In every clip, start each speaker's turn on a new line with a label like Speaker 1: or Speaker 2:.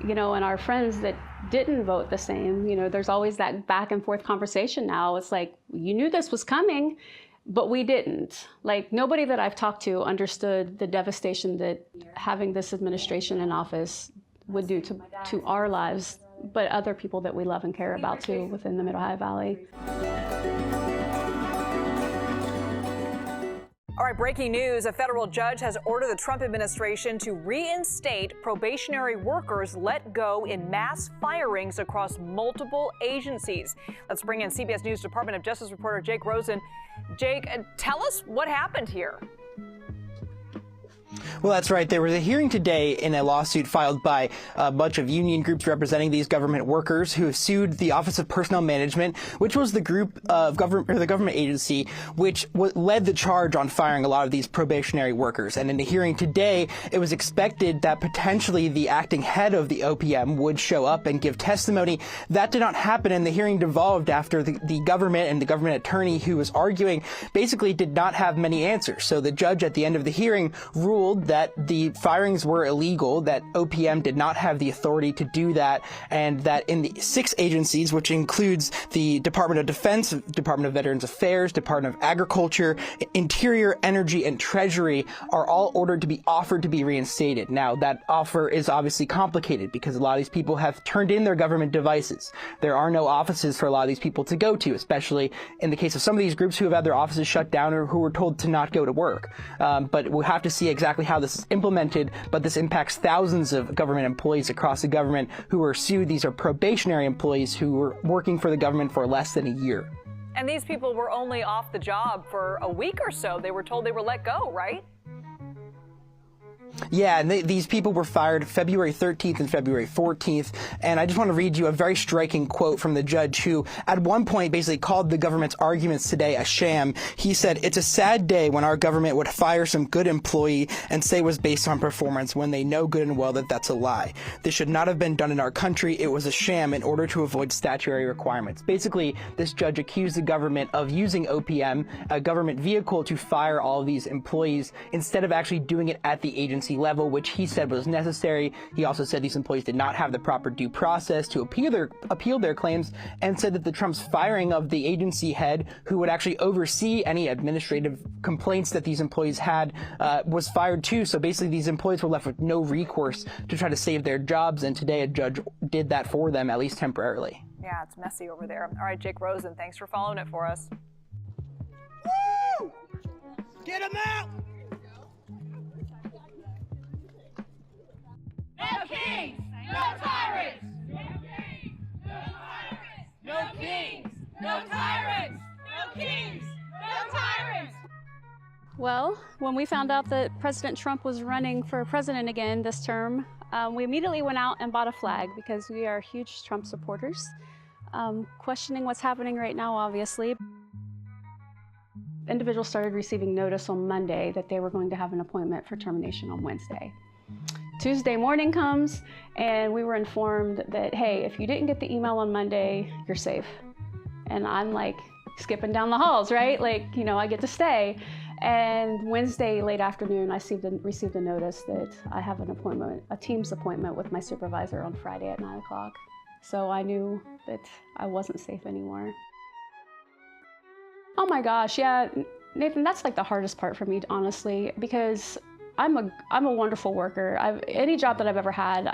Speaker 1: and our friends that didn't vote the same, there's always that back and forth conversation now. It's like, you knew this was coming, but we didn't. Like, nobody that I've talked to understood the devastation that having this administration in office would do to our lives, but other people that we love and care about too within the Mid-Ohio Valley.
Speaker 2: All right, breaking news. A federal judge has ordered the Trump administration to reinstate probationary workers let go in mass firings across multiple agencies. Let's bring in CBS News Department of Justice reporter Jake Rosen. Jake, tell us what happened here.
Speaker 3: Well, that's right. There was a hearing today in a lawsuit filed by a bunch of union groups representing these government workers who have sued the Office of Personnel Management, which was the group of the government agency which led the charge on firing a lot of these probationary workers. And in the hearing today, it was expected that potentially the acting head of the OPM would show up and give testimony. That did not happen, and the hearing devolved after the government and the government attorney who was arguing basically did not have many answers. So the judge at the end of the hearing ruled that the firings were illegal, that OPM did not have the authority to do that, and that in the 6 agencies, which includes the Department of Defense, Department of Veterans Affairs, Department of Agriculture, Interior, Energy, and Treasury, are all ordered to be offered to be reinstated. Now, that offer is obviously complicated because a lot of these people have turned in their government devices. There are no offices for a lot of these people to go to, especially in the case of some of these groups who have had their offices shut down or who were told to not go to work. But we'll have to see exactly how this is implemented, but this impacts thousands of government employees across the government who were sued. These are probationary employees who were working for the government for less than a year.
Speaker 2: And these people were only off the job for a week or so. They were told they were let go, right?
Speaker 3: Yeah, and these people were fired February 13th and February 14th. And I just want to read you a very striking quote from the judge who at one point basically called the government's arguments today a sham. He said, "It's a sad day when our government would fire some good employee and say it was based on performance when they know good and well that that's a lie. This should not have been done in our country. It was a sham in order to avoid statutory requirements." Basically, this judge accused the government of using OPM, a government vehicle, to fire all of these employees instead of actually doing it at the agency level, which he said was necessary. He also said these employees did not have the proper due process to appeal their claims, and said that the Trump's firing of the agency head who would actually oversee any administrative complaints that these employees had was fired too. So basically these employees were left with no recourse to try to save their jobs, and today a judge did that for them, at least temporarily.
Speaker 2: Yeah, it's messy over there. All right, Jake Rosen, thanks for following it for us.
Speaker 4: Woo! Get him out!
Speaker 5: No kings, no tyrants! No kings, no tyrants! No kings, no tyrants! No kings, no tyrants!
Speaker 1: Well, when we found out that President Trump was running for president again this term, we immediately went out and bought a flag because we are huge Trump supporters. Questioning what's happening right now, obviously. Individuals started receiving notice on Monday that they were going to have an appointment for termination on Wednesday. Tuesday morning comes, and we were informed that, hey, if you didn't get the email on Monday, you're safe. And I'm like skipping down the halls, right? Like, I get to stay. And Wednesday late afternoon, I received a notice that I have an appointment, a Teams appointment with my supervisor on Friday at 9 o'clock. So I knew that I wasn't safe anymore. Oh my gosh, yeah, Nathan, that's like the hardest part for me, honestly, because I'm a wonderful worker. Any job that I've ever had,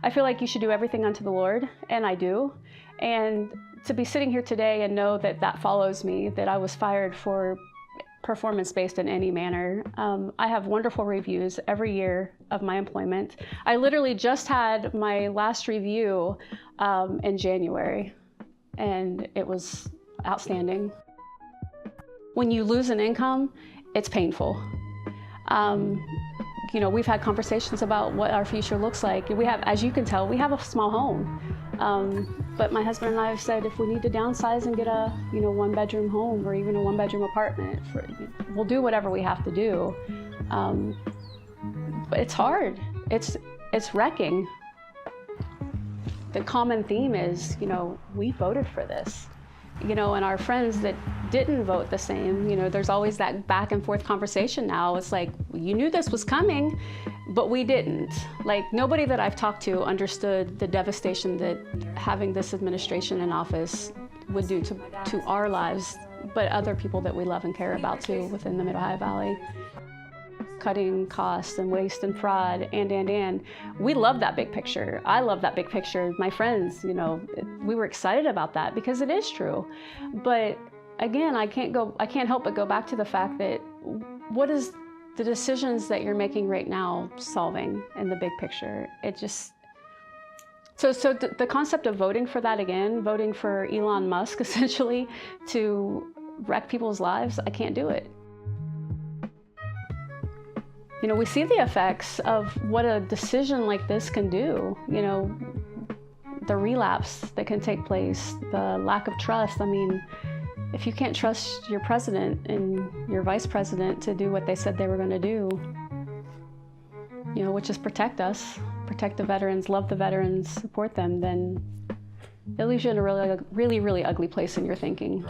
Speaker 1: I feel like you should do everything unto the Lord, and I do. And to be sitting here today and know that that follows me, that I was fired for performance-based in any manner. I have wonderful reviews every year of my employment. I literally just had my last review in January, and it was outstanding. When you lose an income, it's painful. We've had conversations about what our future looks like. We have, as you can tell, we have a small home. But my husband and I have said if we need to downsize and get a, 1-bedroom home or even a 1-bedroom apartment, we'll do whatever we have to do. But it's hard. It's wrecking. The common theme is, we voted for this. You know, and our friends that didn't vote the same, you know, there's always that back and forth conversation now. It's like, you knew this was coming, but we didn't. Like, nobody that I've talked to understood the devastation that having this administration in office would do to our lives, but other people that we love and care about too within the Mid-Ohio Valley. Cutting costs and waste and fraud and. We love that big picture. I love that big picture. My friends, you know, we were excited about that because it is true. But again, I can't help but go back to the fact that what is the decisions that you're making right now solving in the big picture? It just, so the concept of voting for that again, voting for Elon Musk essentially to wreck people's lives, I can't do it. You know, we see the effects of what a decision like this can do, you know, the relapse that can take place, the lack of trust. I mean, if you can't trust your president and your vice president to do what they said they were going to do, you know, which is protect us, protect the veterans, love the veterans, support them, then it leaves you in a really ugly place in your thinking.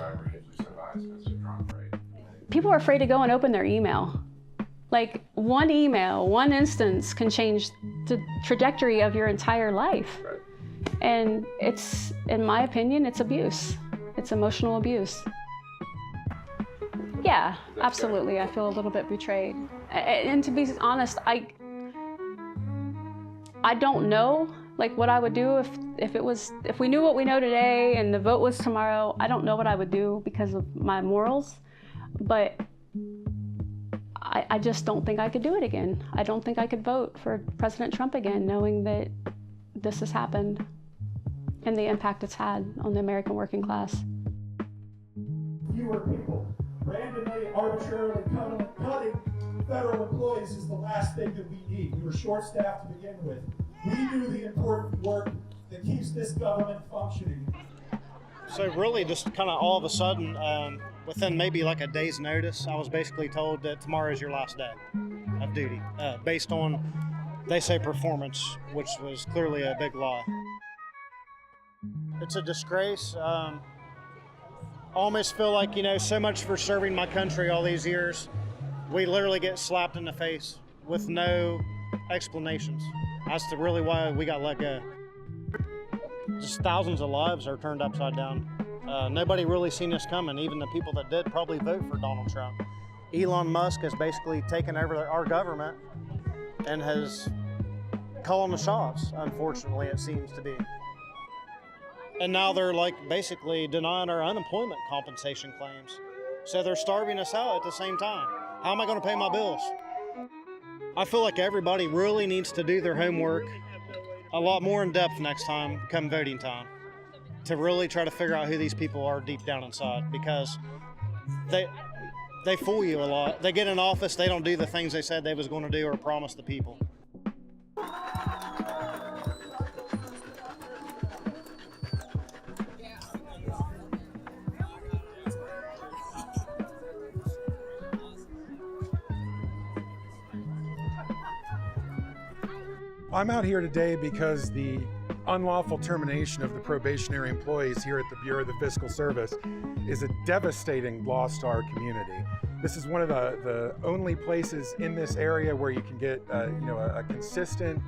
Speaker 1: People are afraid to go and open their email. Like, one email, one instance can change the trajectory of your entire life. Right. And it's, in my opinion, it's abuse. It's emotional abuse. Yeah, absolutely. I feel a little bit betrayed. And to be honest, I don't know like what I would do if we knew what we know today and the vote was tomorrow. I don't know what I would do because of my morals, but I just don't think I could do it again. I don't think I could vote for President Trump again, knowing that this has happened and the impact it's had on the American working class.
Speaker 6: Fewer people randomly, arbitrarily cutting federal employees is the last thing that we need. We were short-staffed to begin with. We do the important work that keeps this government functioning.
Speaker 7: So really just kind of all of a sudden, within maybe like a day's notice, I was basically told that tomorrow is your last day of duty, based on, they say, performance, which was clearly a big lie. It's a disgrace. I almost feel like, you know, so much for serving my country all these years, we literally get slapped in the face with no explanations as to really why we got let go. Just thousands of lives are turned upside down. Nobody really seen this coming. Even the people that did probably vote for Donald Trump. Elon Musk has basically taken over our government and has calling the shots, unfortunately, it seems to be. And now they're like basically denying our unemployment compensation claims. So they're starving us out at the same time. How am I going to pay my bills? I feel like everybody really needs to do their homework a lot more in depth next time come voting time to really try to figure out who these people are deep down inside, because they fool you a lot. They get in office, they don't do the things they said they was going to do or promise the people.
Speaker 8: I'm out here today because the unlawful termination of the probationary employees here at the Bureau of the Fiscal Service is a devastating loss to our community. This is one of the only places in this area where you can get a consistent,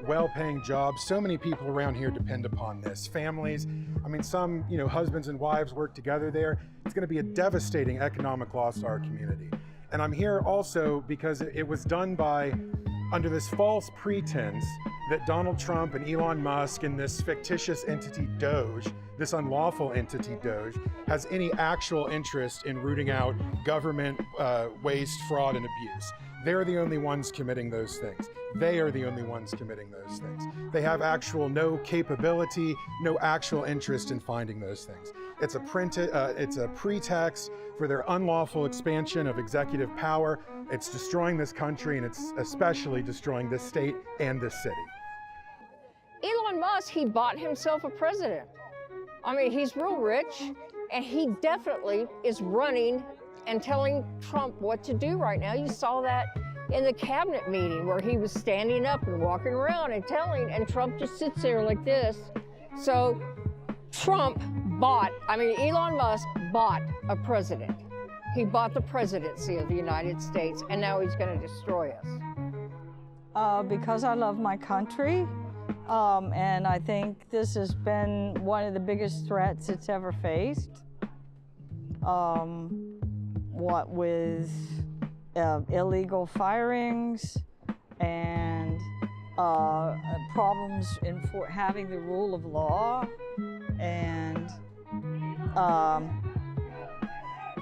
Speaker 8: well-paying job. So many people around here depend upon this. Families, I mean, some husbands and wives work together there. It's going to be a devastating economic loss to our community. And I'm here also because it was done under this false pretense that Donald Trump and Elon Musk and this fictitious entity Doge, this unlawful entity Doge, has any actual interest in rooting out government waste, fraud, and abuse. They're the only ones committing those things. They are the only ones committing those things. They have no capability, no actual interest in finding those things. It's a pretext for their unlawful expansion of executive power. It's destroying this country, and it's especially destroying this state and this city.
Speaker 9: Elon Musk, he bought himself a president. I mean, he's real rich, and he definitely is running and telling Trump what to do right now. You saw that in the cabinet meeting where he was standing up and walking around and telling, and Trump just sits there like this. So Trump Elon Musk bought a president. He bought the presidency of the United States, and now he's going to destroy us.
Speaker 10: Because I love my country, and I think this has been one of the biggest threats it's ever faced. What with illegal firings and problems in having the rule of law, and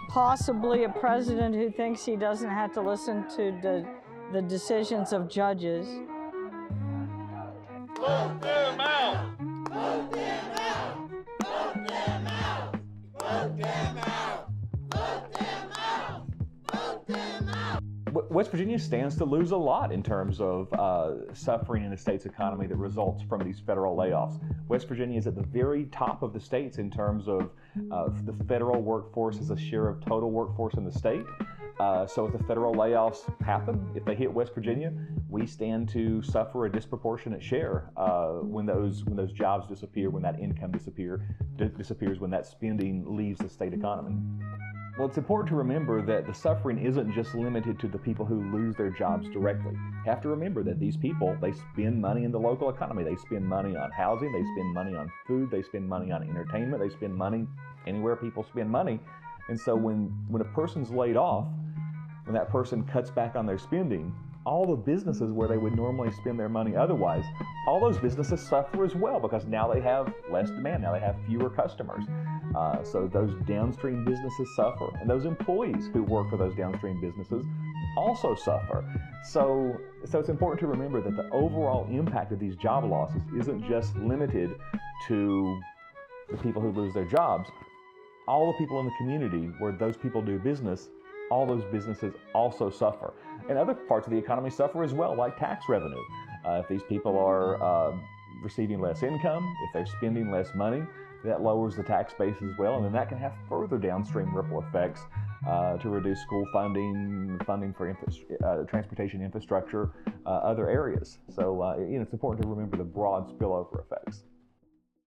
Speaker 10: possibly a president who thinks he doesn't have to listen to the decisions of judges.
Speaker 5: Vote them out! Vote them out! Vote them out! Vote them out! Vote them out! Vote them out!
Speaker 11: West Virginia stands to lose a lot in terms of suffering in the state's economy that results from these federal layoffs. West Virginia is at the very top of the states in terms of the federal workforce as a share of total workforce in the state. So if the federal layoffs happen, if they hit West Virginia, we stand to suffer a disproportionate share when those jobs disappear, when that income disappears, when that spending leaves the state economy. Well, it's important to remember that the suffering isn't just limited to the people who lose their jobs directly. You have to remember that these people, they spend money in the local economy. They spend money on housing, they spend money on food, they spend money on entertainment, they spend money anywhere people spend money. And so when a person's laid off, when that person cuts back on their spending, all the businesses where they would normally spend their money otherwise, all those businesses suffer as well because now they have less demand, now they have fewer customers. So those downstream businesses suffer, and those employees who work for those downstream businesses also suffer. So it's important to remember that the overall impact of these job losses isn't just limited to the people who lose their jobs. All the people in the community where those people do business, all those businesses also suffer. And other parts of the economy suffer as well, like tax revenue. If these people are receiving less income, if they're spending less money, that lowers the tax base as well, and then that can have further downstream ripple effects to reduce school funding for transportation infrastructure, other areas. So it's important to remember the broad spillover effects.